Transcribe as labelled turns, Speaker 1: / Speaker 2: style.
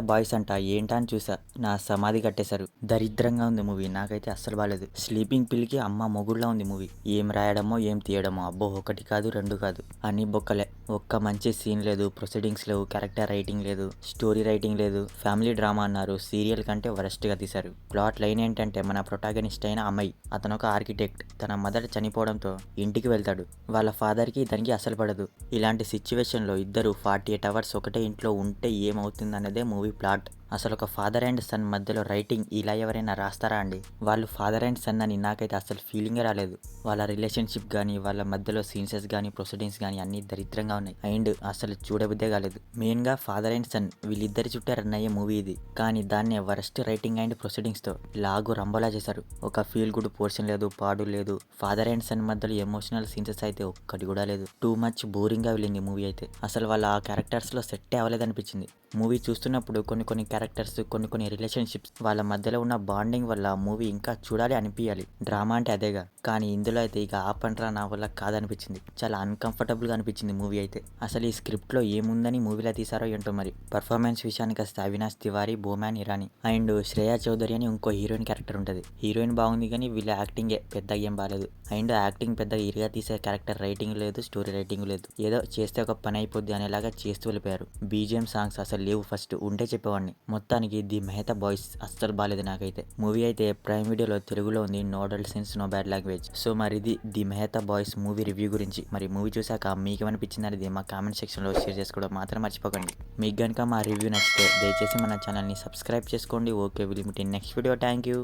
Speaker 1: Boys అంట ఏంటా అని చూసా, నా సమాధి కట్టేశారు. దరిద్రంగా ఉంది మూవీ, నాకైతే అస్సలు బాలేదు. స్లీపింగ్ పిల్కి అమ్మ మొగుడులా ఉంది మూవీ. ఏం రాయడమో ఏం తీయడమో, అబ్బో ఒకటి కాదు రెండు కాదు అన్ని బొక్కలే. ఒక్క మంచి సీన్ లేదు, ప్రొసీడింగ్స్ లేవు, క్యారెక్టర్ రైటింగ్ లేదు, స్టోరీ రైటింగ్ లేదు. ఫ్యామిలీ డ్రామా అన్నారు, సీరియల్ కంటే వరస్ట్ గా తీశారు. ప్లాట్ లైన్ ఏంటంటే మన ప్రొటాగనిస్ట్ అయిన అమ్మాయి, అతను ఒక ఆర్కిటెక్ట్, తన మదర్ చనిపోవడంతో ఇంటికి వెళ్తాడు. వాళ్ళ ఫాదర్ కి ఇతనికి అసలు పడదు. ఇలాంటి సిచ్యువేషన్ లో ఇద్దరు 48 అవర్స్ ఒకటే ఇంట్లో ఉంటే ఏమవుతుంది అన్నదే మూవీ ప్లాట్. అసలు ఒక ఫాదర్ అండ్ సన్ మధ్యలో రైటింగ్ ఇలా ఎవరైనా రాస్తారా అండి? వాళ్ళు ఫాదర్ అండ్ సన్ అని నాకైతే అసలు ఫీలింగే రాలేదు. వాళ్ళ రిలేషన్షిప్ కానీ, వాళ్ళ మధ్యలో సీన్సెస్ కానీ, ప్రొసీడింగ్స్ కానీ అన్ని దరిద్రంగా ఉన్నాయి. అండ్ అసలు చూడబుద్దే కాలేదు. మెయిన్ గా ఫాదర్ అండ్ సన్ వీళ్ళిద్దరి చుట్టే రన్ అయ్యే మూవీ ఇది, కానీ దాన్ని వరస్ట్ రైటింగ్ అండ్ ప్రొసీడింగ్స్ తో లాగు రంబోలా చేశారు. ఒక ఫీల్ గుడ్ పోర్షన్ లేదు, పాడు లేదు. ఫాదర్ అండ్ సన్ మధ్యలో ఎమోషనల్ సీన్సెస్ అయితే ఒక్కటి కూడా లేదు. టూ మచ్ బోరింగ్ గా వెళ్ళింది మూవీ అయితే. అసలు వాళ్ళ ఆ క్యారెక్టర్స్ లో సెట్ అవ్వలేదు అనిపించింది. మూవీ చూస్తున్నప్పుడు కొన్ని క్యారెక్టర్స్, కొన్ని రిలేషన్షిప్స్, వాళ్ళ మధ్యలో ఉన్న బాండింగ్ వల్ల మూవీ ఇంకా చూడాలి అనిపించాలి. డ్రామా అంటే అదేగా, కానీ ఇందులో అయితే ఇక ఆపండ్రా నా వల్ల కాదనిపించింది. చాలా అన్కంఫర్టబుల్ గా అనిపించింది మూవీ అయితే. అసలు ఈ స్క్రిప్ట్ లో ఏముందని మూవీలో తీసారో ఏంటో మరి. పర్ఫార్మెన్స్ విషయానికి వస్తే అవినాష్ తివారీ, బోమాన్ ఇరానీ అండ్ శ్రేయా చౌదరి అని ఇంకో హీరోయిన్ క్యారెక్టర్ ఉంటుంది. హీరోయిన్ బాగుంది కానీ వీళ్ళ యాక్టింగే పెద్దగా ఏం బాగాలేదు. అండ్ యాక్టింగ్ పెద్దగా ఇరుగా తీసే క్యారెక్టర్ రైటింగ్ లేదు, స్టోరీ రైటింగ్ లేదు. ఏదో చేస్తే ఒక పని అయిపోద్ది అనేలాగా చేస్తూ వెళ్ళిపోయారు. బీజిఎం సాంగ్స్ అసలు లేవు, ఫస్ట్ ఉంటే చెప్పేవాడిని. మొత్తానికి ది మెహతా బాయ్స్ అస్సలు బాగాలేదు నాకైతే. మూవీ అయితే ప్రైమ్ వీడియోలో తెలుగులో ఉంది, no dull sense no bad language. So మరి ఇది the Mehta boys movie review గురించి. మరి మూవీ చూసాక మీకేమనిపించింది అనేది మా కామెంట్ సెక్షన్ లో షేర్ చేసుకోవడం మాత్రం మర్చిపోకండి. మీకు కనుక మా రివ్యూ నచ్చితే దయచేసి మన ఛానల్ని సబ్స్క్రైబ్ చేసుకోండి. Okay, will meet in next video. Thank you.